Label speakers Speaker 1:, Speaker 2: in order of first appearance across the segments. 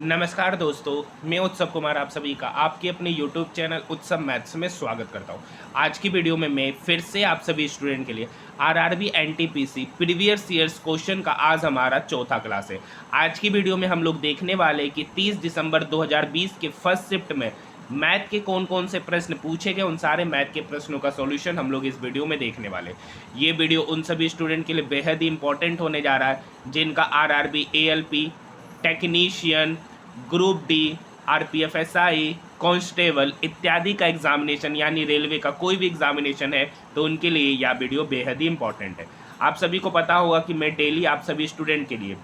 Speaker 1: नमस्कार दोस्तों, मैं उत्सव कुमार आप सभी का आपके अपने YouTube चैनल उत्सव मैथ्स में स्वागत करता हूं। आज की वीडियो में मैं फिर से आप सभी स्टूडेंट के लिए RRB NTPC previous years question का आज हमारा चौथा क्लास है। आज की वीडियो में हम लोग देखने वाले हैं कि 30 दिसंबर 2020 के फर्स्ट शिफ्ट में मैथ के कौन कौन से प्रश्न पूछे गए, उन सारे मैथ के प्रश्नों का सॉल्यूशन हम लोग इस वीडियो में देखने वाले। ये वीडियो उन सभी स्टूडेंट के लिए बेहद ही इंपॉर्टेंट होने जा रहा है जिनका RRB ALP technician, group D, RPF SI, constable इत्यादि का एग्जामिनेशन यानी रेलवे का कोई भी एग्जामिनेशन है तो उनके लिए यह वीडियो बेहद ही इंपॉर्टेंट है। आप सभी को पता होगा कि मैं डेली आप सभी स्टूडेंट के लिए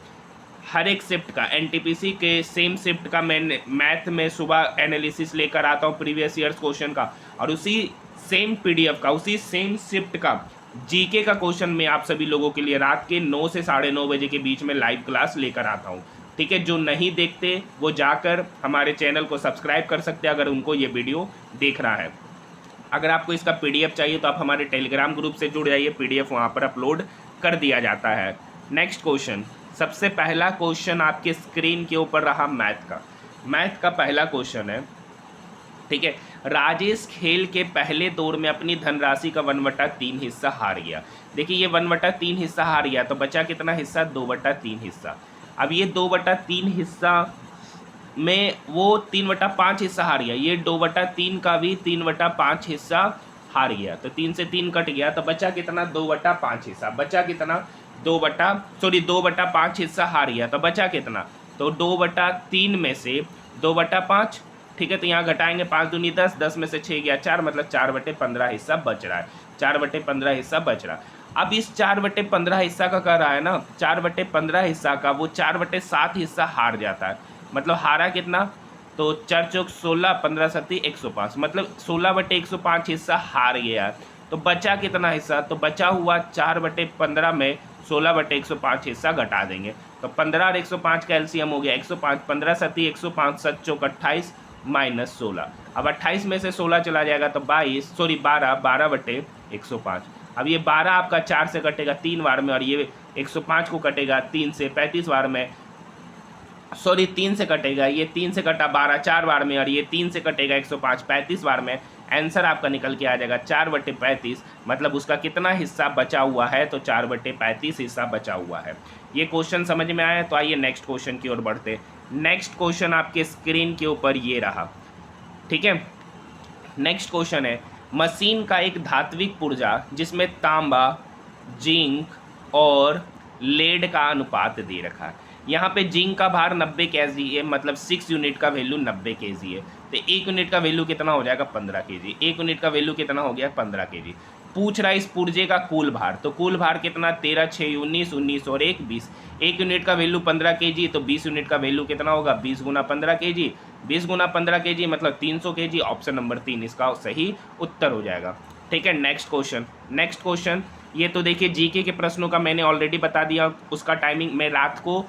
Speaker 1: हर एक शिफ्ट का एनटीपीसी के सेम शिफ्ट का मैं मैथ में सुबह एनालिसिस लेकर आता हूँ प्रीवियस ईयर्स क्वेश्चन का, और उसी सेम पीडीएफ का उसी सेम शिफ्ट का जीके का क्वेश्चन मैं आप सभी लोगों के लिए रात के 9 से 9:30 बजे के बीच में लाइव क्लास लेकर आता हूँ। ठीक है, जो नहीं देखते वो जाकर हमारे चैनल को सब्सक्राइब कर सकते हैं अगर उनको ये वीडियो देखना है। अगर आपको इसका पीडीएफ चाहिए तो आप हमारे टेलीग्राम ग्रुप से जुड़ जाइए, पीडीएफ वहाँ पर अपलोड कर दिया जाता है। नेक्स्ट क्वेश्चन, सबसे पहला क्वेश्चन आपके स्क्रीन के ऊपर रहा मैथ का पहला क्वेश्चन है। ठीक है, राजेश खेल के पहले दौर में अपनी धनराशि का 1/3 हिस्सा हार गया। देखिए ये 1/3 हिस्सा हार गया तो बचा कितना हिस्सा, 2/3 हिस्सा। अब ये 2/3 हिस्सा में वो 3/5 हिस्सा हार गया, ये 2/3 का भी 3/5 हिस्सा हार गया, तो 3 से 3 कट गया तो बचा कितना, 2/5 हिस्सा। बचा कितना, 2/5 हिस्सा हार गया तो बचा कितना, तो 2/3 में से 2/5। ठीक है, तो यहाँ घटाएंगे, 5 दूनी 10, 10 में से 6 गया 4, मतलब 4/15 हिस्सा बच रहा है। 4/15 हिस्सा बच रहा। अब इस 4/15 हिस्सा का कह रहा है ना, 4/15 हिस्सा का वो 4/7 हिस्सा हार जाता है। मतलब हारा कितना, तो 4 चौक 16, 15 सत्ती 105, मतलब 16/105 हिस्सा हार गया। तो बचा कितना हिस्सा, तो बचा हुआ 4/15 में 16/105 हिस्सा घटा देंगे, तो 15 और 105 का एलसीएम हो गया 105, 15 सत्ती 105, 7 चौक 28 माइनस 16। अब 28 में से 16 चला जाएगा तो 12/105। अब ये 12 आपका 4 से कटेगा 3 बार में, और ये 105 को कटेगा 3 से 35 बार में, 3 से कटेगा, ये 3 से कटा 12 4 बार में, और ये 3 से कटेगा 105 35 बार में। आंसर आपका निकल के आ जाएगा 4/35, मतलब उसका कितना हिस्सा बचा हुआ है, तो 4/35 हिस्सा बचा हुआ है। ये क्वेश्चन समझ में आया, तो आइए नेक्स्ट क्वेश्चन की ओर बढ़ते। नेक्स्ट क्वेश्चन आपके स्क्रीन के ऊपर ये रहा। ठीक है, नेक्स्ट क्वेश्चन है, मशीन का एक धात्विक पुर्जा जिसमें तांबा, जिंक और लेड का अनुपात दे रखा है। यहाँ पे जिंक का भार 90 kg है, मतलब 6 यूनिट का वैल्यू 90 kg है, तो 1 यूनिट का वैल्यू कितना हो जाएगा, 15 kg। 1 यूनिट का वैल्यू कितना हो गया, 15 kg। पूछ रहा है इस पुर्जे का कुल भार, तो कुल भार कितना, 13 6 19 19 और 1 20। 1 यूनिट का वैल्यू 15 kg, तो 20 यूनिट का वैल्यू कितना होगा, 20 गुना 15 kg। 20 गुना 15 kg मतलब 300 kg। ऑप्शन नंबर 3 इसका सही उत्तर हो जाएगा। ठीक है, नेक्स्ट क्वेश्चन, ये तो देखिए जीके के प्रश्नों का मैंने ऑलरेडी बता दिया, उसका टाइमिंग मैं रात को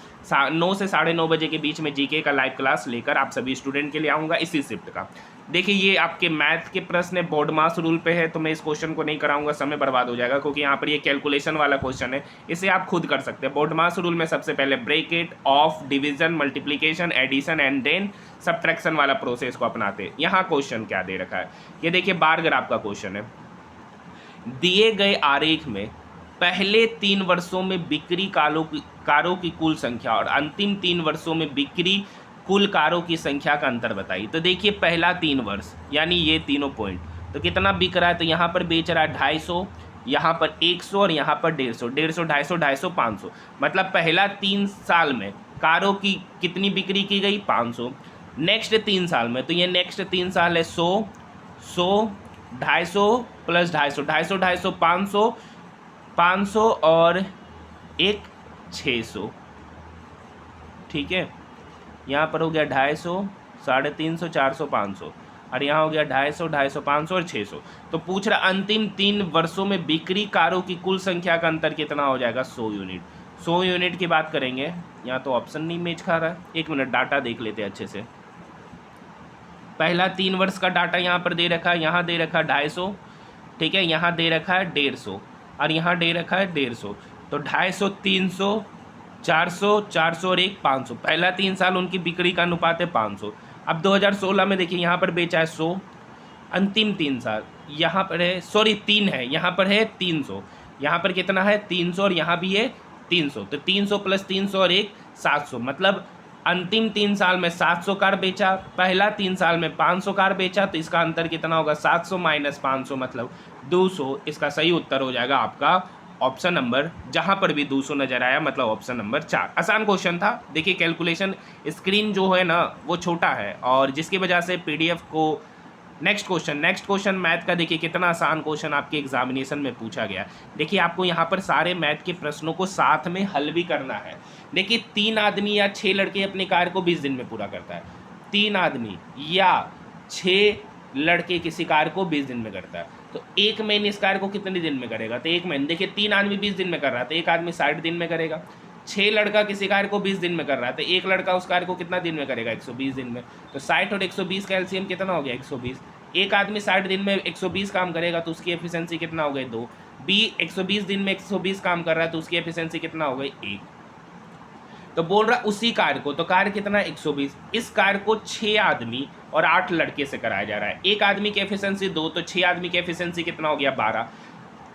Speaker 1: 9 से 9:30 बजे के बीच में जीके का लाइव क्लास लेकर आप सभी स्टूडेंट के लिए आऊँगा इसी शिफ्ट का। देखिए ये आपके मैथ के प्रश्न बोर्ड मास रूल पे है, तो मैं इस क्वेश्चन को नहीं कराऊंगा, समय बर्बाद हो जाएगा, क्योंकि यहाँ पर ये कैलकुलेशन वाला क्वेश्चन है, इसे आप खुद कर सकते हैं। बोर्ड मास रूल में सबसे पहले bracket, of, division, multiplication, addition and then subtraction वाला प्रोसेस को अपनाते हैं। यहाँ क्वेश्चन क्या दे रखा है, ये देखिए बार ग्राफ का क्वेश्चन है। दिए गए आरेख में पहले 3 वर्षों में बिक्री कारों की कुल संख्या और अंतिम 3 वर्षों में बिक्री कुल कारों की संख्या का अंतर बताइए। तो देखिए पहला 3 वर्ष यानी ये तीनों पॉइंट, तो कितना बिक रहा है, तो यहाँ पर बेच रहा है 250, यहाँ पर 100 और यहाँ पर 150, 150 250 250 500, मतलब पहला 3 साल में कारों की कितनी बिक्री की गई, 500। नेक्स्ट 3 साल में, तो ये नेक्स्ट 3 साल है 100 100 250 प्लस 250 250 250 500 500 और 1 600। ठीक है, यहाँ पर हो गया 250 350 400 500, और यहाँ हो गया 250 250 500 और 600। तो पूछ रहा अंतिम 3 वर्षों में बिक्री कारों की कुल संख्या का अंतर कितना हो जाएगा, 100 यूनिट। 100 यूनिट की बात करेंगे, यहाँ तो ऑप्शन नहीं मैच खा रहा है, 1 मिनट डाटा देख लेते हैं अच्छे से। पहला 3 वर्ष का डाटा यहाँ पर दे रखा है, यहाँ दे रखा है 250, ठीक है, यहाँ दे रखा है 150 और यहाँ दे रखा है 150, तो 250 300 400, 400 और 1, 500। पहला 3 साल उनकी बिक्री का अनुपात है 500। अब 2016 में देखिए यहाँ पर बेचा है 100, अंतिम 3 साल यहाँ पर है, सॉरी 3 है, यहाँ पर है 300, यहाँ पर कितना है 300 और यहाँ भी है 300, तो 300 प्लस 300 और 1, 700। मतलब अंतिम 3 साल में 700 कार बेचा, पहला 3 साल में 500 कार बेचा, तो इसका अंतर कितना होगा 700 माइनस 500 मतलब 200। इसका सही उत्तर हो जाएगा आपका ऑप्शन नंबर, जहां पर भी 200 नजर आया मतलब ऑप्शन नंबर 4। आसान क्वेश्चन था। देखिए कैलकुलेशन स्क्रीन जो है ना वो छोटा है और जिसकी वजह से पीडीएफ को नेक्स्ट क्वेश्चन मैथ का देखिए कितना आसान क्वेश्चन आपके एग्जामिनेशन में पूछा गया। देखिए आपको यहाँ पर सारे मैथ के प्रश्नों को साथ में हल भी करना है। देखिए 3 आदमी या 6 लड़के अपने कार्य को 20 दिन में पूरा करता है। 3 आदमी या 6 लड़के किसी कार्य को 20 दिन में करता है, तो एक महीने इस कार्य को कितने दिन में करेगा, तो एक महीने। देखिए 3 आदमी 20 दिन में कर रहा है तो एक आदमी 60 दिन में करेगा। 6 लड़का किसी कार्य को 20 दिन में कर रहा है तो एक लड़का उस कार्य को कितना दिन में करेगा, 120 दिन में। तो 60 और 120 का एलसीएम कितना हो गया, 120। एक आदमी 60 दिन में 120 काम करेगा तो उसकी एफिशिएंसी कितना हो गई, 2। बी 120 दिन में 120 काम कर रहा है तो उसकी एफिशिएंसी कितना हो गई, 1। तो बोल रहा उसी कार्य को, तो कार्य कितना 120। इस कार्य को 6 आदमी और 8 लड़के से कराया जा रहा है। एक आदमी की एफिशिएंसी 2, तो 6 आदमी की एफिशिएंसी कितना हो गया, 12।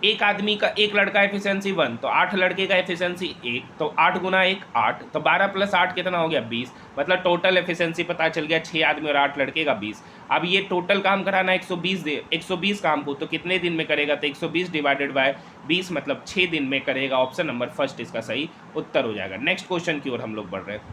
Speaker 1: एक आदमी का एक लड़का एफिशिएंसी 1, तो 8 लड़के का एफिशिएंसी 1, तो 8 गुना 1 8, तो 12 प्लस 8 कितना हो गया, 20। मतलब टोटल एफिशिएंसी पता चल गया 6 आदमी और 8 लड़के का 20। अब ये टोटल काम कराना 120 काम को, तो कितने दिन में करेगा, तो 120 डिवाइडेड बाय 20 मतलब 6 दिन में करेगा। ऑप्शन नंबर फर्स्ट इसका सही उत्तर हो जाएगा। नेक्स्ट क्वेश्चन की ओर हम लोग बढ़ रहे हैं।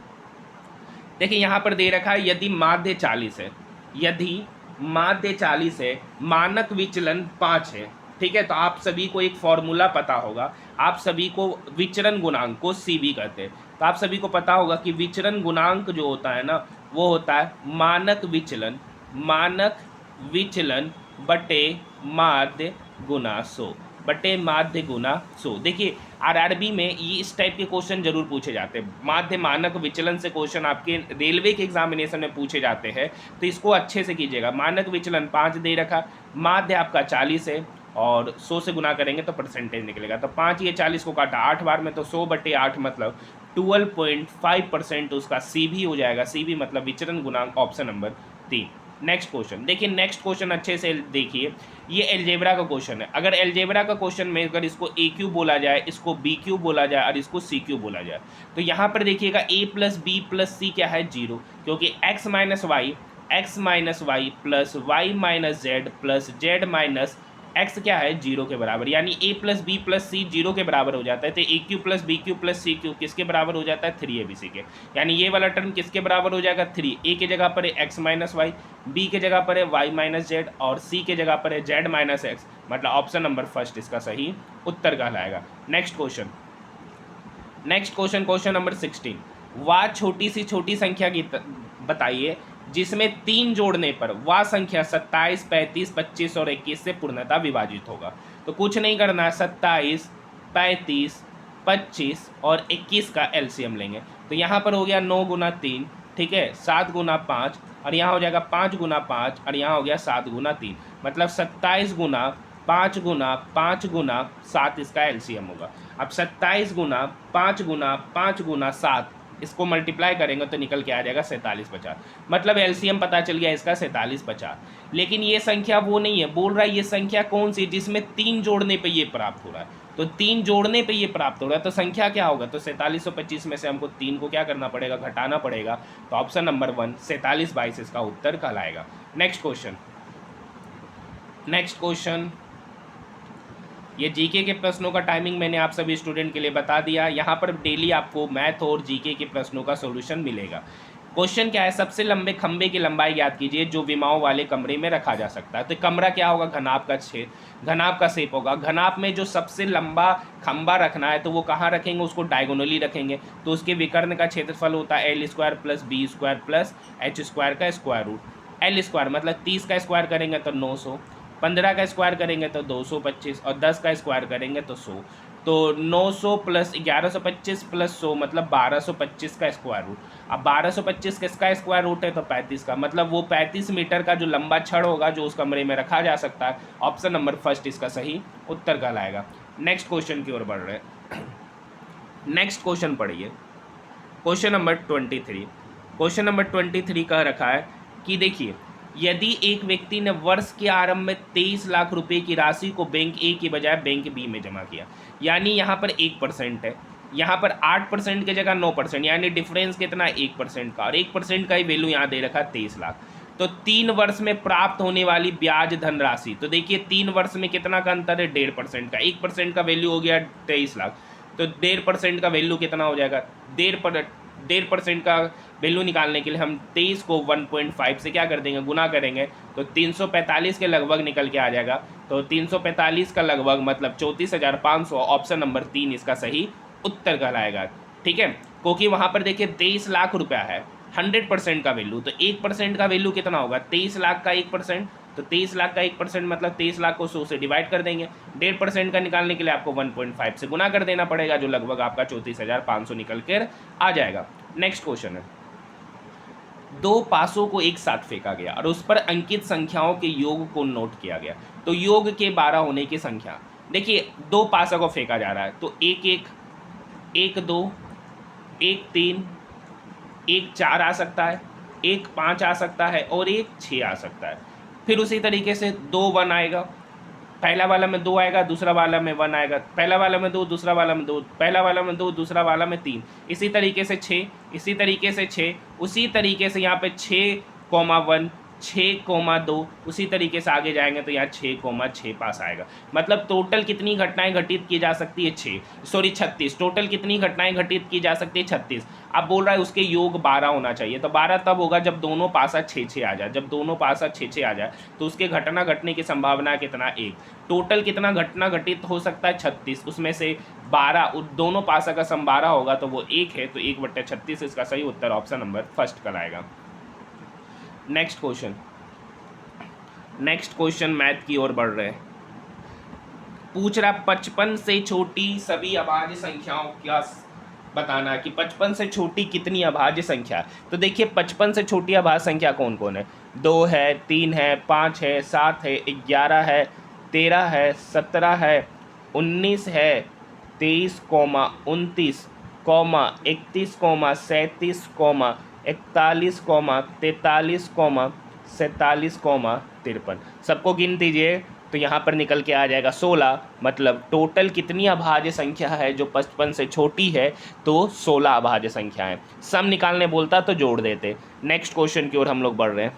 Speaker 1: देखिए यहाँ पर दे रखा है यदि माध्य 40 है, यदि माध्य 40 है, मानक विचलन 5 है, ठीक है। तो आप सभी को एक फॉर्मूला पता होगा, आप सभी को विचरण गुणांक को सीबी कहते हैं। तो आप सभी को पता होगा कि विचरण गुणांक जो होता है ना वो होता है मानक विचलन बटे माध्य गुना 100, बटे माध्य गुना 100। देखिए आरआरबी में ये इस टाइप के क्वेश्चन जरूर पूछे जाते हैं। माध्य मानक विचलन से क्वेश्चन आपके रेलवे के एग्जामिनेशन में पूछे जाते हैं, तो इसको अच्छे से कीजिएगा। मानक विचलन 5 दे रखा, माध्य आपका 40 है और 100 से गुना करेंगे तो परसेंटेज निकलेगा। तो 5 ये 40 को काटा 8 बार में, तो 100 बटे 8 मतलब 12.5% उसका सी भी हो जाएगा। सी भी मतलब विचरण गुणांक, ऑप्शन नंबर 3। नेक्स्ट क्वेश्चन देखिए, नेक्स्ट क्वेश्चन अच्छे से देखिए, ये एलजेब्रा का क्वेश्चन है। अगर एलजेब्रा का क्वेश्चन में अगर इसको ए क्यू बोला जाए, इसको बी क्यू बोला जाए और इसको सी क्यू बोला जाए, तो यहाँ पर देखिएगा a plus b plus c क्या है, 0, क्योंकि x minus y plus y minus z plus z minus x क्या है, 0 के बराबर। यानी a plus b plus c 0 के बराबर हो जाता है, तो a q plus b q plus c q किसके बराबर हो जाता है, 3abc के। यानी ये वाला टर्म किसके बराबर हो जाएगा, 3। a के जगह पर है x माइनस वाई, बी के जगह पर है y माइनस जेड और सी के जगह पर है z माइनस एक्स, मतलब ऑप्शन नंबर फर्स्ट इसका सही उत्तर कहलाएगा। Next question, question number 16। वह छोटी सी छोटी संख्या की बताइए जिसमें 3 जोड़ने पर वह संख्या 27, 35, 25 और 21 से पूर्णतः विभाजित होगा। तो कुछ नहीं करना है, 27, 35, 25 और 21 का एलसीएम लेंगे। तो यहाँ पर हो गया 9 गुना 3, ठीक है, 7 गुना 5 और यहाँ हो जाएगा 5 गुना 5 और यहाँ हो गया 7 गुना 3, मतलब 27 गुना 5 गुना 5 गुना 7 इसका एलसीएम होगा। अब 27 गुना 5 गुना 5 गुना 7 इसको मल्टीप्लाई करेंगे तो निकल के आ जाएगा 4750, मतलब एलसीएम पता चल गया इसका 4750। लेकिन ये संख्या वो नहीं है, बोल रहा है ये संख्या कौन सी जिसमें 3 जोड़ने पे ये प्राप्त हो रहा है। तो 3 जोड़ने पे ये प्राप्त हो रहा है, तो संख्या क्या होगा, तो 4725 में से हमको 3 को क्या करना पड़ेगा, घटाना पड़ेगा। तो ऑप्शन नंबर 1 4722 इसका उत्तर कहलाएगा। नेक्स्ट क्वेश्चन, ये जीके के प्रश्नों का टाइमिंग मैंने आप सभी स्टूडेंट के लिए बता दिया। यहाँ पर डेली आपको मैथ और जीके के प्रश्नों का सॉल्यूशन मिलेगा। क्वेश्चन क्या है, सबसे लंबे खंबे की लंबाई ज्ञात कीजिए जो विमाओं वाले कमरे में रखा जा सकता है। तो कमरा क्या होगा, घनाभ का छेद, घनाभ का शेप होगा। घनाभ में जो सबसे लंबा खंबा रखना है तो वो कहाँ रखेंगे, उसको डायगोनली रखेंगे। तो उसके विकर्ण का क्षेत्रफल होता है l square plus B square प्लस h स्क्वायर का स्क्वायर रूट। l स्क्वायर मतलब 30 का स्क्वायर करेंगे तो 900, 15 का स्क्वायर करेंगे तो 225 और 10 का स्क्वायर करेंगे तो 100। तो 900 प्लस 1125 प्लस 100 मतलब 1225 का स्क्वायर रूट। अब 1225 किसका स्क्वायर रूट है, तो 35 का, मतलब वो 35 मीटर का जो लंबा छड़ होगा जो उस कमरे में रखा जा सकता है। ऑप्शन नंबर फर्स्ट इसका सही उत्तर कहलाएगा। नेक्स्ट क्वेश्चन की ओर बढ़ रहे हैं। नेक्स्ट क्वेश्चन पढ़िए। Question number 23। क्वेश्चन नंबर 23 कह रखा है कि देखिए, यदि एक व्यक्ति ने वर्ष के आरंभ में 23 लाख रुपए की राशि को बैंक ए की बजाय बैंक बी में जमा किया, यानी यहाँ पर 1% है, यहाँ पर 8% की जगह 9%, यानी डिफरेंस कितना 1% का, और 1% का ही वैल्यू यहाँ दे रखा है 23 लाख। तो 3 वर्ष में प्राप्त होने वाली ब्याज धनराशि, तो देखिए 3 वर्ष में कितना का अंतर है, 1.5% का। 1% का वैल्यू हो गया 23 लाख, तो 1.5% का वैल्यू कितना हो जाएगा, 1.5% का वैल्यू निकालने के लिए हम 23 को 1.5 से क्या कर देंगे, गुना करेंगे, तो 345 के लगभग निकल के आ जाएगा। तो 345 का लगभग मतलब 34,500, ऑप्शन नंबर 3 इसका सही उत्तर कहलाएगा। ठीक है, क्योंकि वहाँ पर देखिए 23 लाख रुपया है, 100% का वैल्यू, तो 1% का वैल्यू कितना होगा, 23 लाख का 1%, तो 23 लाख का 1% मतलब 23 लाख को 100 से डिवाइड कर देंगे। 1.5% का निकालने के लिए आपको 1.5 से गुना कर देना पड़ेगा, जो लगभग आपका 34,500 निकल कर आ जाएगा। नेक्स्ट क्वेश्चन है, 2 पासों को एक साथ फेंका गया और उस पर अंकित संख्याओं के योग को नोट किया गया, तो योग के 12 होने की संख्या। देखिए 2 पासों को फेंका जा रहा है, तो 1-1, 1-2, 1-3, 1-4 आ सकता है, 1-5 आ सकता है और 1-6 आ सकता है। फिर उसी तरीके से 2-1 आएगा, पहला वाला में 2 आएगा, दूसरा वाला में 1 आएगा, पहला वाला में 2, दूसरा वाला में 2, पहला वाला में 2, दूसरा वाला में 3, इसी तरीके से 6, इसी तरीके से 6, उसी तरीके से यहाँ पे 6,1, 6,2, उसी तरीके से आगे जाएंगे तो यहाँ 6,6 पास आएगा। मतलब टोटल कितनी घटनाएं घटित की जा सकती है, 36। टोटल कितनी घटनाएं घटित की जा सकती है, 36। अब बोल रहा है उसके योग 12 होना चाहिए, तो 12 तब होगा जब दोनों पासा 6-6 आ जाए। जब दोनों पासा 6-6 आ जाए तो उसके घटना घटने की संभावना कितना, 1। टोटल कितना घटना घटित हो सकता है, 36, उसमें से 12 दोनों पासा का सम 12 होगा तो वो 1 है, तो 1/36 इसका सही उत्तर ऑप्शन नंबर फर्स्ट कहलाएगा। नेक्स्ट क्वेश्चन मैथ की ओर बढ़ रहे हैं। पूछ रहा 55 से छोटी सभी अभाज्य संख्याओं का बताना कि 55 से छोटी कितनी अभाज्य संख्या। तो देखिए 55 से छोटी अभाज्य संख्या कौन कौन है, 2 है, 3 है, 5 है, 7 है, 11 है, 13 है, 17 है, 19 है, 23, 29, 31, 37, 41, 43, 47, 53। सबको गिन दीजिए तो यहाँ पर निकल के आ जाएगा 16। मतलब टोटल कितनी अभाज्य संख्या है जो 55 से छोटी है, तो 16 अभाज्य संख्या है। सम निकालने बोलता तो जोड़ देते। नेक्स्ट क्वेश्चन की ओर हम लोग बढ़ रहे हैं।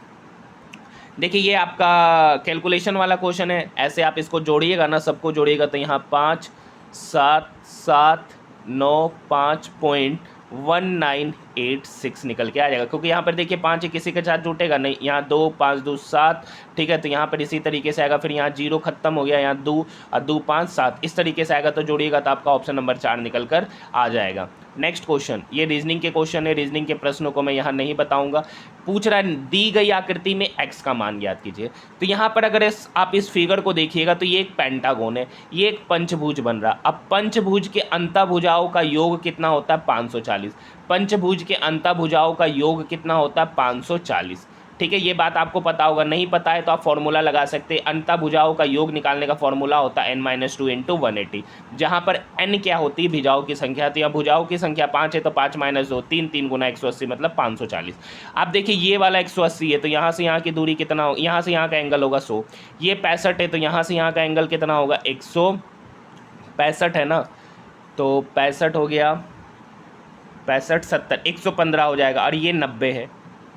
Speaker 1: देखिए ये आपका कैलकुलेशन वाला क्वेश्चन है, ऐसे आप इसको जोड़िएगा ना, सबको जोड़िएगा तो यहाँ 5, 7, 7, 9, 5.1986 निकल के आ जाएगा। क्योंकि यहाँ पर देखिए 5 किसी के साथ जुटेगा नहीं, यहाँ 2, 5, 2, 7, ठीक है, तो यहाँ पर इसी तरीके से आएगा। फिर यहाँ 0 खत्म हो गया, यहाँ 2 और 2, 5, 7, इस तरीके से आएगा, तो जोड़िएगा तो आपका ऑप्शन नंबर 4 निकल कर आ जाएगा। नेक्स्ट क्वेश्चन, ये रीजनिंग के क्वेश्चन है, रीजनिंग के प्रश्नों को मैं यहाँ नहीं बताऊंगा। पूछ रहा है दी गई आकृति में x का मान ज्ञात कीजिए। तो यहाँ पर अगर आप इस फिगर को देखिएगा तो ये एक पेंटागोन है, ये एक पंचभुज बन रहा। अब पंचभुज के अंतःभुजाओं का योग कितना होता है, 540। पंचभुज के अंतःभुजाओं का योग कितना होता है, 540। ठीक है, ये बात आपको पता होगा, नहीं पता है तो आप फॉर्मूला लगा सकते हैं। अंतःभुजाओं का योग निकालने का फॉर्मूला होता है n-2 × 180, जहाँ पर n क्या होती है, भुजाओं की संख्या। तो यहाँ भुजाओं की संख्या 5 है, तो 5 - 2 3, 3 × 180 मतलब 540। आप देखिए ये वाला 180 है, तो यहाँ से यहाँ की दूरी कितना हो, यहाँ से यहाँ का एंगल होगा 100। ये 65 है, तो यहाँ से यहाँ का एंगल कितना होगा, 165 है ना, तो 65 हो गया, 65, 70, 115 हो जाएगा। और ये 90 है,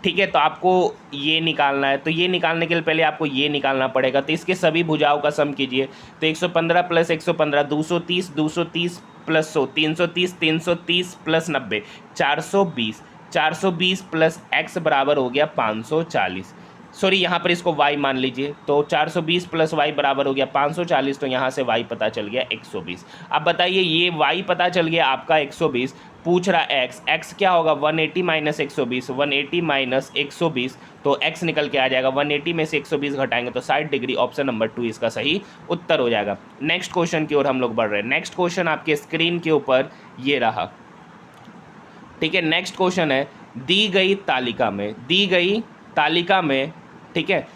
Speaker 1: ठीक है। तो आपको ये निकालना है, तो ये निकालने के लिए पहले आपको ये निकालना पड़ेगा। तो इसके सभी भुजाओं का सम कीजिए। तो 115 + 115 230, 230 + 100 330, 330 + 90 420, 420 + x बराबर हो गया 540। सॉरी, यहाँ पर इसको y मान लीजिए। तो 420 + y बराबर हो गया 540। तो यहाँ से y पता चल गया 120। अब बताइए ये y पता चल गया आपका 120। पूछ रहा x क्या होगा, 180 - 120, 180 - 120, तो x निकल के आ जाएगा। 180 में से 120 घटाएंगे तो 60 डिग्री, ऑप्शन नंबर 2 इसका सही उत्तर हो जाएगा। नेक्स्ट क्वेश्चन की ओर हम लोग बढ़ रहे हैं। नेक्स्ट क्वेश्चन आपके स्क्रीन के ऊपर ये रहा, ठीक है। नेक्स्ट क्वेश्चन है दी गई तालिका में, ठीक है,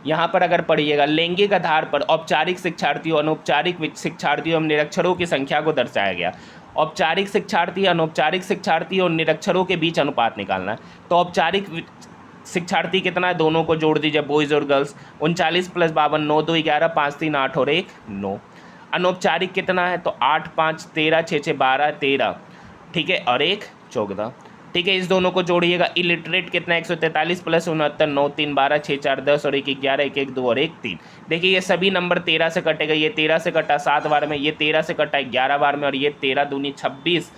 Speaker 1: यहाँ पर अगर पढ़िएगा, लैंगिक आधार पर औपचारिक शिक्षार्थियों, अनौपचारिक शिक्षार्थियों एवं निरक्षरों की संख्या को दर्शाया गया। औपचारिक शिक्षार्थी, अनौपचारिक शिक्षार्थी और निरक्षरों के बीच अनुपात निकालना है। तो औपचारिक शिक्षार्थी कितना है, दोनों को जोड़ दीजिए, बॉयज़ और गर्ल्स। 39 + 52, 9 2 11, 5 3 8 और 1 9। अनौपचारिक कितना है, तो 8 5 13, 6 6 12 13, ठीक है, और 1 14, ठीक है। इस दोनों को जोड़िएगा। इलिटरेट कितना है, 143 + 69, 9 3 12, 6 4 10 और 1 11, 1 1 2 और 1 3। देखिए ये सभी नंबर 13 से कटेगा। ये 13 से कटा 7 बार में, ये 13 से कटा 11 बार में, और ये 13 दूनी 26,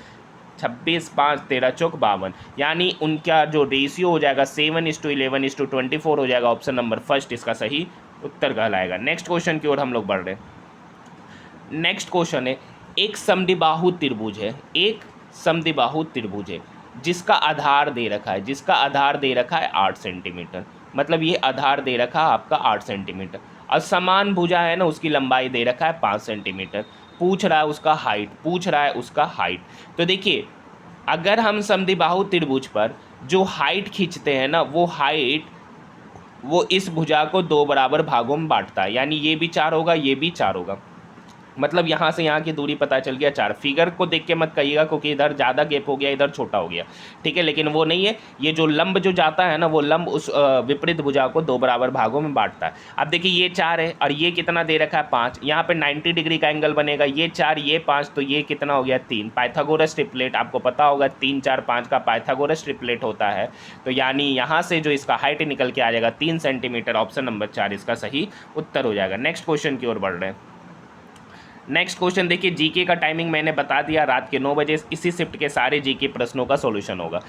Speaker 1: 26 5 13 चौक 52, यानी उनका जो रेशियो हो जाएगा 7:11:24 हो जाएगा। ऑप्शन नंबर फर्स्ट इसका सही उत्तर कहलाएगा। नेक्स्ट क्वेश्चन की ओर हम लोग बढ़ रहे हैं। नेक्स्ट क्वेश्चन है, एक समद्विबाहु त्रिभुज है, एक समद्विबाहु त्रिभुज है जिसका आधार दे रखा है, जिसका आधार दे रखा है 8 सेंटीमीटर, मतलब ये आधार दे रखा है आपका 8 सेंटीमीटर, और समान भुजा है ना, उसकी लंबाई दे रखा है 5 सेंटीमीटर। पूछ रहा है उसका हाइट, पूछ रहा है उसका हाइट। तो देखिए अगर हम समद्विबाहु त्रिभुज पर जो हाइट खींचते हैं ना, वो हाइट वो इस भुजा को 2 बराबर भागों में बांटता है, यानी ये भी 4 होगा, ये भी 4 होगा, मतलब यहाँ से यहाँ की दूरी पता चल गया 4। फिगर को देख के मत कहिएगा क्योंकि इधर ज़्यादा गैप हो गया, इधर छोटा हो गया, ठीक है, लेकिन वो नहीं है। ये जो लंब जो जाता है ना, वो लंब उस विपरीत भुजा को 2 बराबर भागों में बांटता है। अब देखिए ये 4 है और ये कितना दे रखा है 5, यहाँ पे 90 डिग्री का एंगल बनेगा। ये 4 ये 5, तो ये कितना हो गया 3। पाइथागोरस ट्रिपलेट आपको पता होगा, 3 4 5 का पाइथागोरस ट्रिपलेट होता है। तो यानी यहाँ से जो इसका हाइट निकल के आ जाएगा 3 सेंटीमीटर। ऑप्शन नंबर 4 इसका सही उत्तर हो जाएगा। नेक्स्ट क्वेश्चन की ओर बढ़ रहे हैं। नेक्स्ट क्वेश्चन देखिए, जीके का टाइमिंग मैंने बता दिया, रात के 9 बजे इसी शिफ्ट के सारे जीके प्रश्नों का सॉल्यूशन होगा।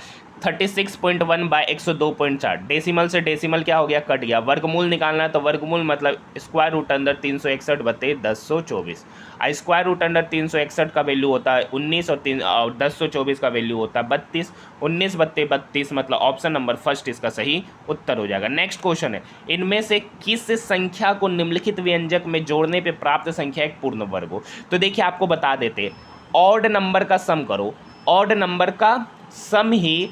Speaker 1: 36.1 बाय 102.4, डेसिमल से डेसिमल क्या हो गया, कट गया। वर्गमूल निकालना है तो वर्गमूल मतलब स्क्वायर रूट अंडर 361 बटे 1024। स्क्वायर रूट अंडर 361 का वैल्यू होता है 19 और 1024 का वैल्यू होता है 32। 19 बट्टे 32 मतलब ऑप्शन नंबर फर्स्ट इसका सही उत्तर हो जाएगा। नेक्स्ट क्वेश्चन है, इनमें से किस संख्या को निम्नलिखित व्यंजक में जोड़ने पे प्राप्त संख्या एक पूर्ण वर्ग हो। तो देखिए आपको बता देते, ऑड नंबर का सम करो, ऑड नंबर का सम ही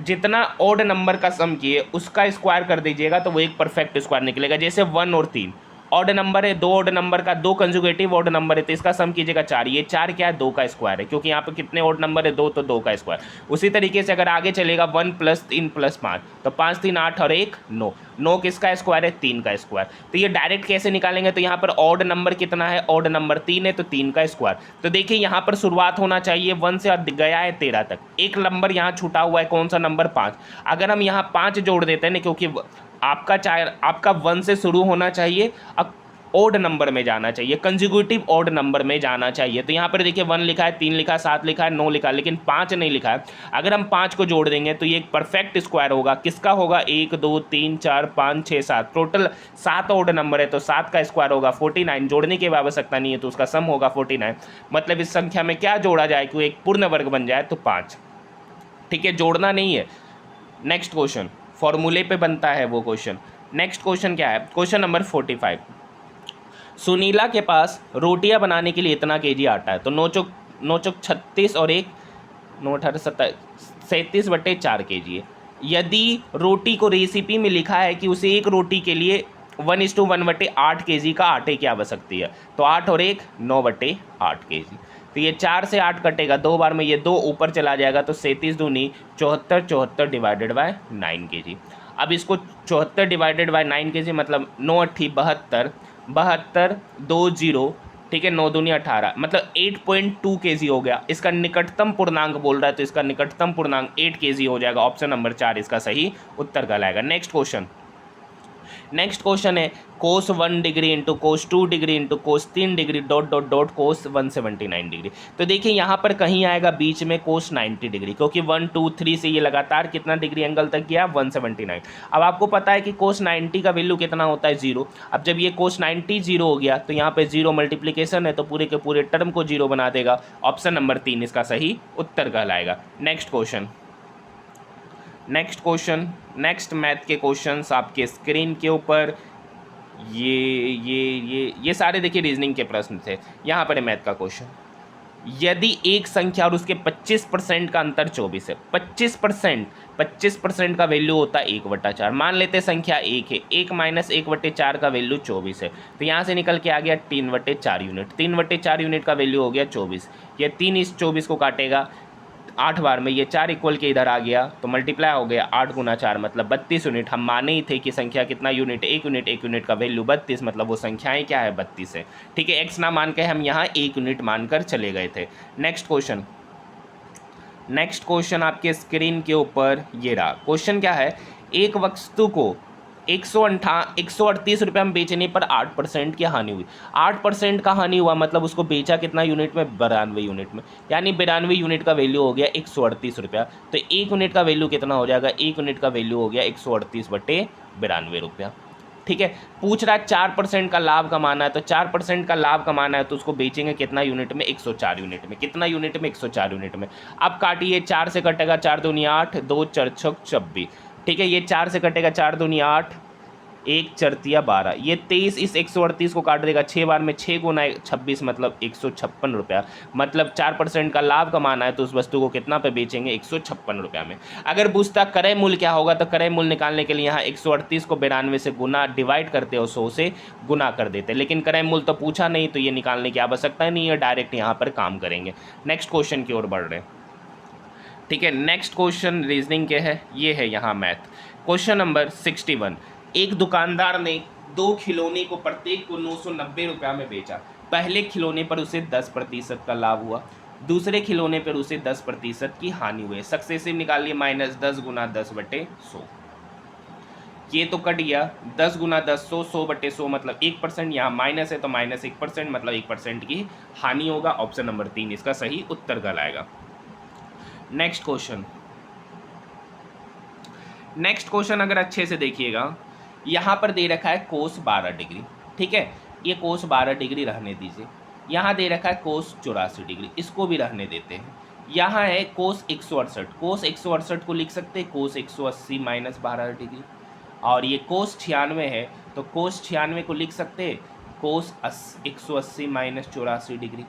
Speaker 1: जितना ऑड नंबर का सम किए उसका स्क्वायर कर दीजिएगा तो वो एक परफेक्ट स्क्वायर निकलेगा। जैसे 1 और 3 ऑड नंबर है, 2 ऑड नंबर का 2 कंजुगेटिव ऑड नंबर है, तो इसका सम कीजिएगा 4। ये 4 क्या है, 2 का स्क्वायर है, क्योंकि यहाँ पे कितने ऑड नंबर है 2, तो 2 का स्क्वायर। उसी तरीके से अगर आगे चलेगा 1 + 3 + 5, तो 5 3 8 और 1 9, 9 किसका स्क्वायर है, 3 का स्क्वायर। तो ये डायरेक्ट कैसे निकालेंगे, तो यहाँ पर ऑड नंबर कितना है, ऑड नंबर 3 है, तो 3 का स्क्वायर। तो देखिए यहाँ पर शुरुआत होना चाहिए 1 से और गया है 13 तक, एक नंबर यहाँ छूटा हुआ है, कौन सा नंबर 5। अगर हम यहाँ 5 जोड़ देते हैं ना, क्योंकि आपका 1 से शुरू होना चाहिए, अब ओड नंबर में जाना चाहिए, कंजिक्यूटिव ओड नंबर में जाना चाहिए। तो यहाँ पर देखिए 1 लिखा है, 3 लिखा है, 7 लिखा है, 9 लिखा है, लेकिन 5 नहीं लिखा है। अगर हम 5 को जोड़ देंगे तो ये एक परफेक्ट स्क्वायर होगा। किसका होगा, 1 2 3 4 5 6 7, टोटल 7 ओड नंबर है, तो 7 का स्क्वायर होगा 49। जोड़ने की आवश्यकता नहीं है, तो उसका सम होगा 49। मतलब इस संख्या में क्या जोड़ा जाए कि एक पूर्ण वर्ग बन जाए, तो 5, ठीक है, जोड़ना नहीं है। नेक्स्ट क्वेश्चन फॉर्मूले पे बनता है वो क्वेश्चन। नेक्स्ट क्वेश्चन क्या है, क्वेश्चन नंबर 45। सुनीला के पास रोटियां बनाने के लिए इतना केजी आटा है, तो 9 चौक 36 और 1 9 18 37 बटे 4 केजी है। यदि रोटी को रेसिपी में लिखा है कि उसे एक रोटी के लिए 1:1 बटे 8 केजी का आटे की आवश्यकता है, तो 8 और 1 9 बटे 8 केजी। तो ये 4 से 8 कटेगा 2 बार में, ये 2 ऊपर चला जाएगा, तो 37 दूनी 74, 74 डिवाइडेड बाय 9 केजी। अब इसको 74 डिवाइडेड बाय 9 केजी मतलब 9 8 72, 72 2 0, ठीक है, 9 दूनी 18, मतलब 8.2 केजी हो गया। इसका निकटतम पूर्णांक बोल रहा है, तो इसका निकटतम पूर्णांक 8 केजी हो जाएगा। ऑप्शन नंबर 4 इसका सही उत्तर कहलाएगा। नेक्स्ट क्वेश्चन है, cos 1 degree into cos 2 degree into cos 3 degree dot dot dot cos 179 degree. तो देखिए यहाँ पर कहीं आएगा बीच में कोस 90 डिग्री, क्योंकि 1 2 3 से ये लगातार कितना डिग्री एंगल तक गया, 179। अब आपको पता है कि कोस 90 का वैल्यू कितना होता है, 0। अब जब ये कोस 90 0 हो गया, तो यहाँ पे 0 मल्टीप्लीकेशन है, तो पूरे के पूरे टर्म को 0 बना देगा। ऑप्शन नंबर 3 इसका सही उत्तर कहलाएगा। नेक्स्ट मैथ के क्वेश्चंस आपके स्क्रीन के ऊपर, ये सारे देखिए रीजनिंग के प्रश्न थे। यहाँ पर है मैथ का क्वेश्चन। यदि एक संख्या और उसके 25% का अंतर 24 है, 25% का वैल्यू होता है 1/4। मान लेते हैं संख्या 1 है, 1 माइनस 1/4 का वैल्यू 24 है, तो यहाँ से निकल के आ गया 3/4 यूनिट। 3/4 यूनिट का वैल्यू हो गया 24। ये 3 इस 24 को काटेगा 8 बार में, ये 4 इक्वल के इधर आ गया तो मल्टीप्लाई हो गया 8 गुना 4 मतलब 32 यूनिट। हम माने ही थे कि संख्या कितना यूनिट, 1 यूनिट का वैल्यू 32, मतलब वो संख्याएं क्या है 32 है। ठीक है, एक्स ना मान के हम यहाँ 1 यूनिट मानकर चले गए थे। नेक्स्ट क्वेश्चन आपके स्क्रीन के ऊपर ये रहा। क्वेश्चन क्या है, एक वस्तु को 138 रुपये में बेचने पर 8% की हानि हुई। 8% का हानि हुआ मतलब उसको बेचा कितना यूनिट में, 92 यूनिट में, यानी 92 यूनिट का वैल्यू हो गया 138 रुपया। तो 1 यूनिट का वैल्यू कितना हो जाएगा, 1 यूनिट का वैल्यू हो गया 138/92 रुपया। ठीक है, पूछ रहा है 4% का लाभ कमाना है, तो 4% का लाभ कमाना है तो उसको बेचेंगे कितना यूनिट में, 104 यूनिट में। कितना यूनिट में, 104 यूनिट में। अब काटिए, 4 से कटेगा 4 दूनी 8, 2 4 6 26। ठीक है, ये 4 से कटेगा 4 दूनी 8, 1 4 12, ये 23 इस 138 को काट देगा 6 बार में, 6 गुना 26 मतलब 156 रुपया। मतलब 4% का लाभ कमाना है तो उस वस्तु को कितना पे बेचेंगे, 156 रुपया में। अगर पूछता क्रय मूल्य क्या होगा, तो क्रय मूल्य निकालने के लिए यहाँ 138 को 92 से गुना डिवाइड करते और 100 से गुना कर देते, लेकिन क्रय मूल्य तो पूछा नहीं तो ये निकालने की आवश्यकता नहीं है, डायरेक्ट यहाँ पर काम करेंगे। नेक्स्ट क्वेश्चन की ओर बढ़ रहे हैं। ठीक है, नेक्स्ट क्वेश्चन रीजनिंग के है, ये है यहाँ मैथ। क्वेश्चन नंबर 61, एक दुकानदार ने 2 खिलौने को प्रत्येक को 990 रुपया में बेचा। पहले खिलौने पर उसे 10% का लाभ हुआ, दूसरे खिलौने पर उसे 10% की हानि हुई। सक्सेसिव निकालिए, -10 गुना 10/100। ये तो कट गया, 10 गुना 10 100, 100/100 मतलब 1%, यहाँ माइनस है तो -1% मतलब 1% की हानि होगा। ऑप्शन नंबर 3 इसका सही उत्तर कहलाएगा। नेक्स्ट क्वेश्चन अगर अच्छे से देखिएगा, यहाँ पर दे रखा है कोस 12 डिग्री। ठीक है, ये कोस 12 डिग्री रहने दीजिए। यहाँ दे रखा है कोस 84 डिग्री, इसको भी रहने देते हैं। यहाँ है कोस 168, कोस 168 को लिख सकते हैं कोस 180 माइनस 12 डिग्री। और ये कोस 96 है तो कोस 96 को लिख सकते हैं कोस 180 माइनस 84 डिग्री।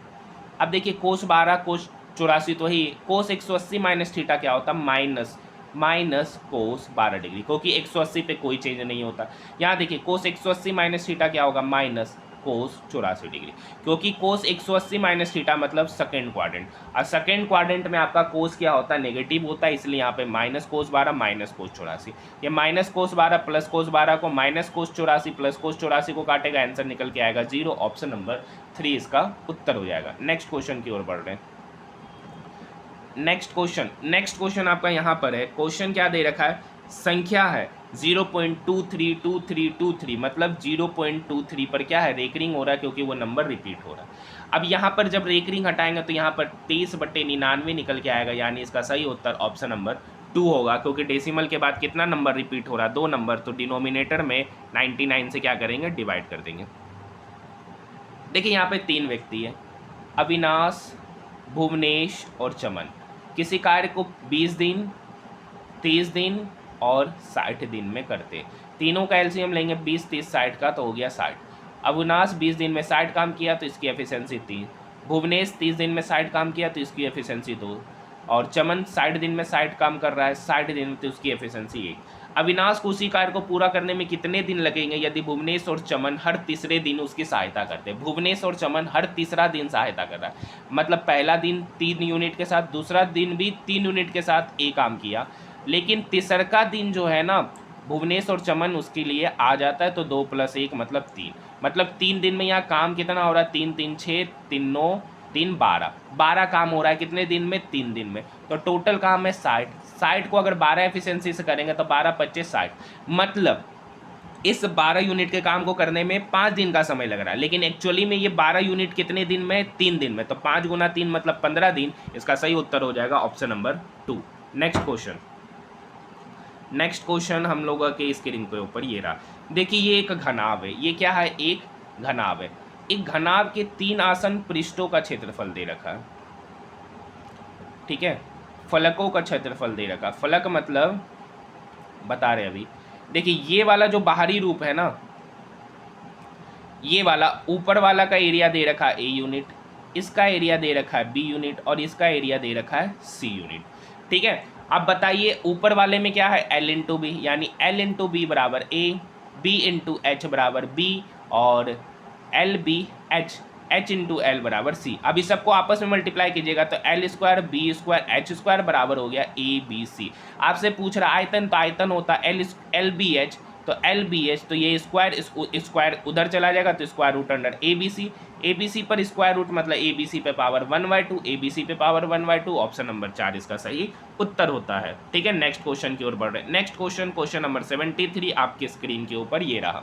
Speaker 1: अब देखिए कोस 12 कोस 84 तो ही, कोस 180 माइनस थीटा क्या होता है, माइनस कोस 12 डिग्री, क्योंकि 180 पे कोई चेंज नहीं होता। यहाँ देखिए कोस 180 माइनस थीटा क्या होगा, माइनस कोस 84 डिग्री, क्योंकि कोस 180 माइनस थीटा मतलब सेकेंड क्वाड्रेंट, और सेकेंड क्वाड्रेंट में आपका कोस क्या होता है, नेगेटिव होता है, इसलिए यहाँ पे माइनस कोस 12 माइनस कोस 84। ये माइनस कोस 12 प्लस कोस 12 को माइनस कोस 84 प्लस कोस 84 को काटेगा, आंसर निकल के आएगा 0। ऑप्शन नंबर 3 इसका उत्तर हो जाएगा। नेक्स्ट क्वेश्चन की ओर बढ़ रहे हैं। नेक्स्ट क्वेश्चन आपका यहाँ पर है। क्वेश्चन क्या दे रखा है, संख्या है 0.232323, मतलब 0.23 पर क्या है, रेकरिंग हो रहा है, क्योंकि वो नंबर रिपीट हो रहा है। अब यहाँ पर जब रेकरिंग हटाएंगे तो यहाँ पर 23/99 निकल के आएगा, यानी इसका सही उत्तर ऑप्शन नंबर 2 होगा, क्योंकि डेसिमल के बाद कितना नंबर रिपीट हो रहा है, 2 नंबर, तो डिनोमिनेटर में 99 से क्या करेंगे, डिवाइड कर देंगे। देखिए यहाँ पे 3 व्यक्ति है, अविनाश, भुवनेश और चमन। किसी कार्य को 20 दिन, 30 दिन और 60 दिन में करते। तीनों का एलसीएम लेंगे, 20 30 60 का, तो हो गया 60। अविनाश 20 दिन में 60 काम किया तो इसकी एफिशिएंसी 3, भुवनेश 30 दिन में 60 काम किया तो इसकी एफिशिएंसी 2, और चमन 60 दिन में 60 काम कर रहा है, 60 दिन में तो उसकी एफिशिएंसी 1। अविनाश को उसी कार्य को पूरा करने में कितने दिन लगेंगे यदि भुवनेश और चमन हर तीसरे दिन उसकी सहायता करते हैं। भुवनेश और चमन हर तीसरा दिन सहायता कर रहा है, मतलब पहला दिन 3 यूनिट के साथ, दूसरा दिन भी 3 यूनिट के साथ एक काम किया, लेकिन तीसरा दिन जो है ना भुवनेश और चमन उसके लिए आ जाता है, तो 2 + 1 मतलब 3, मतलब 3 दिन में यहाँ काम कितना हो रहा है, 3 3 6 3 9 3 12 काम हो रहा है कितने दिन में, 3 दिन में। तो टोटल काम है 60 को अगर 12 एफिशिएंसी से करेंगे तो 12 25 60, मतलब इस 12 यूनिट के काम को करने में 5 दिन का समय लग रहा है, लेकिन एक्चुअली में ये 12 यूनिट कितने दिन में, 3 दिन में, तो 5 गुना 3 मतलब 15 दिन। इसका सही उत्तर हो जाएगा ऑप्शन नंबर 2। नेक्स्ट क्वेश्चन हम लोगों के स्क्रीन के ऊपर ये रहा। देखिए ये एक घनाभ है, ये क्या है, एक घनाभ है। एक घनाभ के 3 आसन पृष्ठों का क्षेत्रफल दे रखा है। ठीक है, फलकों का क्षेत्रफल दे रखा, फलक मतलब बता रहे अभी। देखिए ये वाला जो बाहरी रूप है ना, ये वाला ऊपर वाला का एरिया दे रखा A यूनिट, इसका एरिया दे रखा है बी यूनिट और इसका एरिया दे रखा है सी यूनिट। ठीक है, अब बताइए ऊपर वाले में क्या है, एल इंटू बी, यानी एल इंटू बी बराबर ए, बी इंटू एच बराबर बी और L B H, H into L बराबर सी। अब इस सबको आपस में मल्टीप्लाई कीजिएगा तो L square B square H square बराबर हो गया ए बी सी। आपसे पूछ रहा आयतन, तो आयतन होता है एल बी एच, तो एल बी एच, तो ये स्क्वायर उधर चला जाएगा तो square root under A B C पर स्क्वायर रूट मतलब ए बी सी पे पावर 1/2, ए बी सी पे पावर 1/2। ऑप्शन नंबर 4 इसका सही उत्तर होता है। ठीक है, नेक्स्ट क्वेश्चन की ओर बढ़ रहे हैं। नेक्स्ट क्वेश्चन नंबर 73 आपके स्क्रीन के ऊपर ये रहा।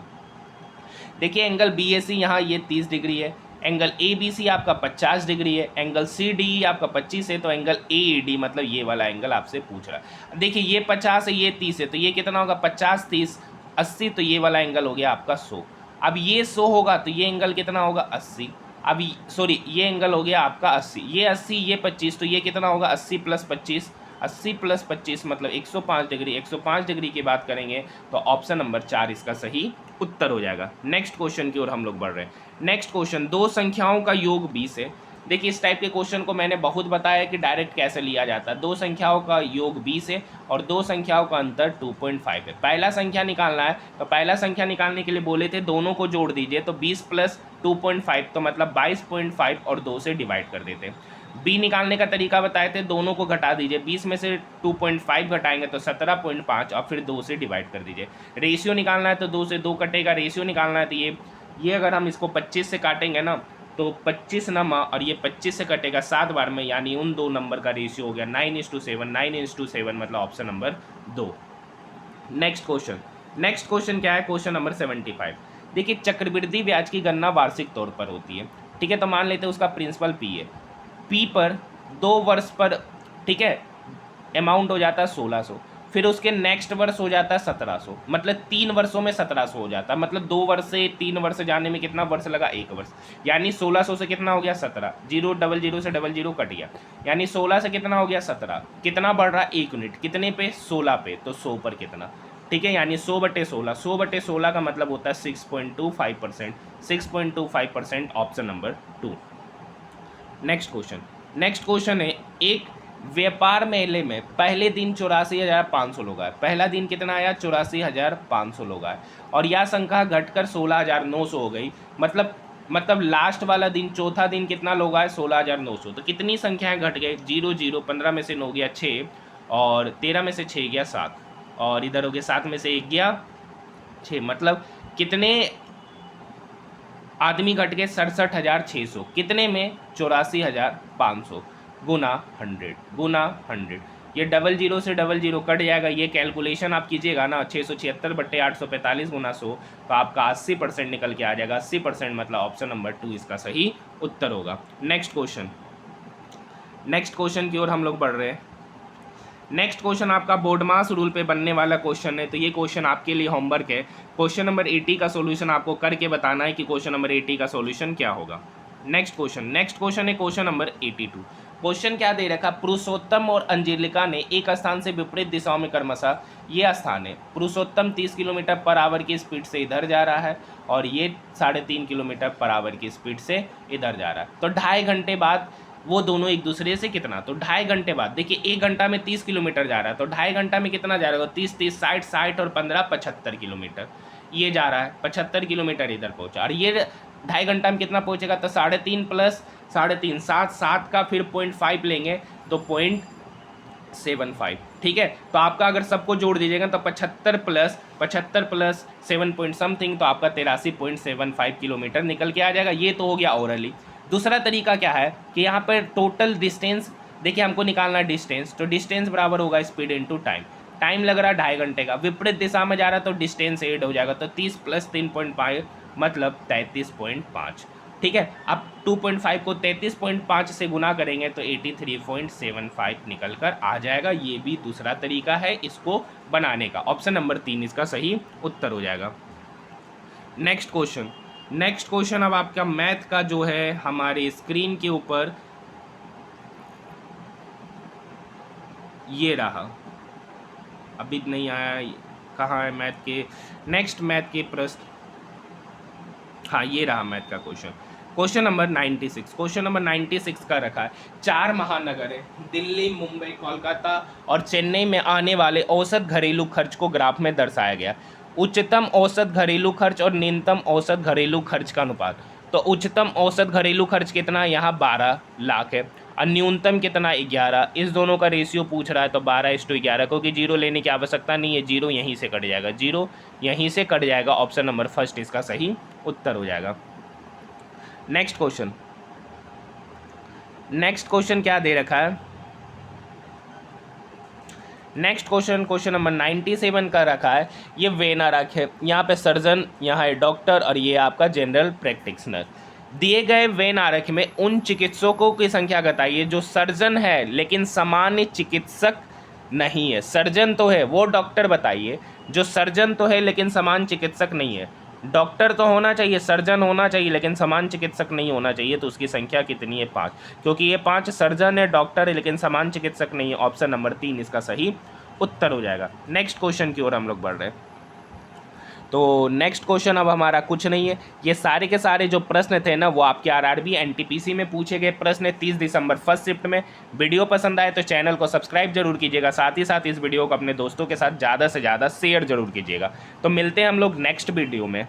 Speaker 1: देखिए एंगल बी ए सी यहाँ ये 30 डिग्री है, एंगल ए बी सी आपका 50 डिग्री है, एंगल सी डी ई आपका 25 है, तो एंगल ए ई डी मतलब ये वाला एंगल आपसे पूछ रहा है। देखिए ये 50 है ये 30 है, तो ये कितना होगा 50 30 80, तो ये वाला एंगल हो गया आपका 100। अब ये 100 होगा तो ये एंगल कितना होगा 80। अब सॉरी ये एंगल हो गया आपका 80, ये 80 ये 25, तो ये कितना होगा 80 + 25, 80 + 25 मतलब 105 डिग्री। 105 डिग्री की बात करेंगे तो ऑप्शन नंबर 4 इसका सही उत्तर हो जाएगा। नेक्स्ट क्वेश्चन की ओर हम लोग बढ़ रहे हैं। नेक्स्ट क्वेश्चन, दो संख्याओं का योग 20 है। देखिए इस टाइप के क्वेश्चन को मैंने बहुत बताया कि डायरेक्ट कैसे लिया जाता है। दो संख्याओं का योग 20 है और दो संख्याओं का अंतर 2.5 है। पहला संख्या निकालना है, तो पहला संख्या निकालने के लिए बोले थे दोनों को जोड़ दीजिए, तो 20 + 2.5 तो मतलब 22.5 और 2 से डिवाइड कर देते हैं। बी निकालने का तरीका बताए थे, दोनों को घटा दीजिए, 20 में से 2.5 घटाएंगे तो 17.5 और फिर 2 से डिवाइड कर दीजिए। रेशियो निकालना है तो 2 से 2 कटेगा, रेशियो निकालना है तो ये अगर हम इसको 25 से काटेंगे ना तो 25 नमा और ये 25 से कटेगा 7 बार में, यानी उन दो नंबर का रेशियो हो गया 9:7, 9:7 मतलब ऑप्शन नंबर 2। नेक्स्ट क्वेश्चन क्या है, क्वेश्चन नंबर 75। देखिए चक्रवृद्धि ब्याज की गणना वार्षिक तौर पर होती है। ठीक है, तो मान लेते हैं उसका प्रिंसिपल पी है, पी पर 2 वर्ष पर, ठीक है, अमाउंट हो जाता है 1600, फिर उसके नेक्स्ट वर्ष हो जाता है 1700, मतलब 3 वर्षों में 1700 हो जाता है। मतलब 2 वर्ष से 3 वर्ष जाने में कितना वर्ष लगा, 1 वर्ष, यानी 1600 से कितना हो गया 17, 000 से 00 कट गया, यानी 16 से कितना हो गया 17, कितना बढ़ रहा 1 यूनिट, कितने पे 16 पे, तो 100 पर कितना। ठीक है, यानी 100/16, 100/16 का मतलब होता है 6.25%, 6.25% ऑप्शन नंबर 2। नेक्स्ट क्वेश्चन है, एक व्यापार मेले में पहले दिन 84,500 लोग आए। पहला दिन कितना आया 84,500 लोग आए और यह संख्या घटकर 16,900 हो गई। मतलब लास्ट वाला दिन, चौथा दिन कितना लोग आए 16,900, तो कितनी संख्याएं घट गए, 0 0, 15 में से 9 गया 6 और 13 में से 6 गया 7 और इधर हो गया 7 में से 1 गया 6, मतलब कितने आदमी घट गए 67,600, कितने में 84,500 गुना 100। ये 00 से 00 कट जाएगा, ये कैलकुलेशन आप कीजिएगा ना 676/845 गुना 100, तो आपका 80% निकल के आ जाएगा। 80% मतलब ऑप्शन नंबर 2 इसका सही उत्तर होगा। नेक्स्ट क्वेश्चन की ओर हम लोग बढ़ रहे हैं। नेक्स्ट क्वेश्चन आपका बोर्ड मास रूल पे बनने वाला क्वेश्चन है, तो ये क्वेश्चन आपके लिए होमवर्क है। क्वेश्चन नंबर 80 का सॉल्यूशन आपको करके बताना है कि क्वेश्चन नंबर 80 का सॉल्यूशन क्या होगा। नेक्स्ट क्वेश्चन है क्वेश्चन नंबर 82। क्वेश्चन क्या दे रखा, पुरुषोत्तम और अंजिलिका ने एक स्थान से विपरीत दिशाओं में क्रमशः, ये स्थान है, पुरुषोत्तम 30 किलोमीटर/आवर की स्पीड से इधर जा रहा है और ये 3.5 किलोमीटर/आवर की स्पीड से इधर जा रहा है, तो 2.5 घंटे बाद वो दोनों एक दूसरे से कितना, तो 2.5 घंटे बाद, देखिए 1 घंटा में 30 किलोमीटर जा रहा है तो 2.5 घंटा में कितना जा रहा है, 30 30 60 60 और 15 75 किलोमीटर ये जा रहा है, 75 किलोमीटर इधर पहुंचा और ये 2.5 घंटा में कितना पहुंचेगा, तो 3.5 + 3.5 7 7 का फिर 0.5 लेंगे तो 0.75। ठीक है, तो आपका अगर सबको जोड़ दीजिएगा तो 75 + 7 पॉइंट समथिंग, तो आपका 83.75 किलोमीटर निकल के आ जाएगा। ये तो हो गया ओरली। दूसरा तरीका क्या है कि यहाँ पर टोटल डिस्टेंस, देखिए हमको निकालना है डिस्टेंस, तो डिस्टेंस बराबर होगा स्पीड इंटू टाइम। टाइम लग रहा है 2.5 घंटे का, विपरीत दिशा में जा रहा है तो डिस्टेंस ऐड हो जाएगा, तो 30 + 3.5 मतलब 33.5। ठीक है, अब 2.5 को 33.5 से गुना करेंगे तो 83.75 निकल कर आ जाएगा। ये भी दूसरा तरीका है इसको बनाने का। ऑप्शन नंबर 3 इसका सही उत्तर हो जाएगा। नेक्स्ट क्वेश्चन अब आपका मैथ का जो है हमारे स्क्रीन के ऊपर ये रहा, अभी नहीं आया, कहाँ है मैथ के, नेक्स्ट मैथ के प्रश्न, हाँ ये रहा मैथ का question. Question number 96, question number 96 का रखा है 4 महानगर है दिल्ली, मुंबई, कोलकाता और चेन्नई में आने वाले औसत घरेलू खर्च को ग्राफ में दर्शाया गया। उच्चतम औसत घरेलू खर्च और न्यूनतम औसत घरेलू खर्च का अनुपात। तो उच्चतम औसत घरेलू खर्च कितना है, यहाँ 12 लाख है, और न्यूनतम कितना 11। इस दोनों का रेशियो पूछ रहा है तो 12:11, क्योंकि जीरो लेने की आवश्यकता नहीं है, जीरो यहीं से कट जाएगा, जीरो यहीं से कट जाएगा। ऑप्शन नंबर फर्स्ट इसका सही उत्तर हो जाएगा। नेक्स्ट क्वेश्चन, नेक्स्ट क्वेश्चन क्या दे रखा है, नेक्स्ट क्वेश्चन क्वेश्चन नंबर 97 का रखा है। ये वेन आरेख है, यहाँ पे सर्जन, यहाँ है डॉक्टर और ये आपका जनरल प्रैक्टिशनर। दिए गए वेन आरेख में उन चिकित्सकों की संख्या बताइए जो सर्जन है लेकिन सामान्य चिकित्सक नहीं है। सर्जन तो है, वो डॉक्टर बताइए जो सर्जन तो है लेकिन सामान्य चिकित्सक नहीं है। डॉक्टर तो होना चाहिए, सर्जन होना चाहिए, लेकिन सामान्य चिकित्सक नहीं होना चाहिए। तो उसकी संख्या कितनी है, 5, क्योंकि ये 5 सर्जन है, डॉक्टर है, लेकिन सामान्य चिकित्सक नहीं है। ऑप्शन नंबर 3 इसका सही उत्तर हो जाएगा। नेक्स्ट क्वेश्चन की ओर हम लोग बढ़ रहे हैं। तो नेक्स्ट क्वेश्चन अब हमारा कुछ नहीं है, ये सारे के सारे जो प्रश्न थे ना वो आपके आरआरबी एनटीपीसी में पूछे गए प्रश्न है 30 दिसंबर फर्स्ट शिफ्ट में। वीडियो पसंद आए तो चैनल को सब्सक्राइब जरूर कीजिएगा, साथ ही साथ इस वीडियो को अपने दोस्तों के साथ ज़्यादा से ज़्यादा शेयर जरूर कीजिएगा। तो मिलते हैं हम लोग नेक्स्ट वीडियो में।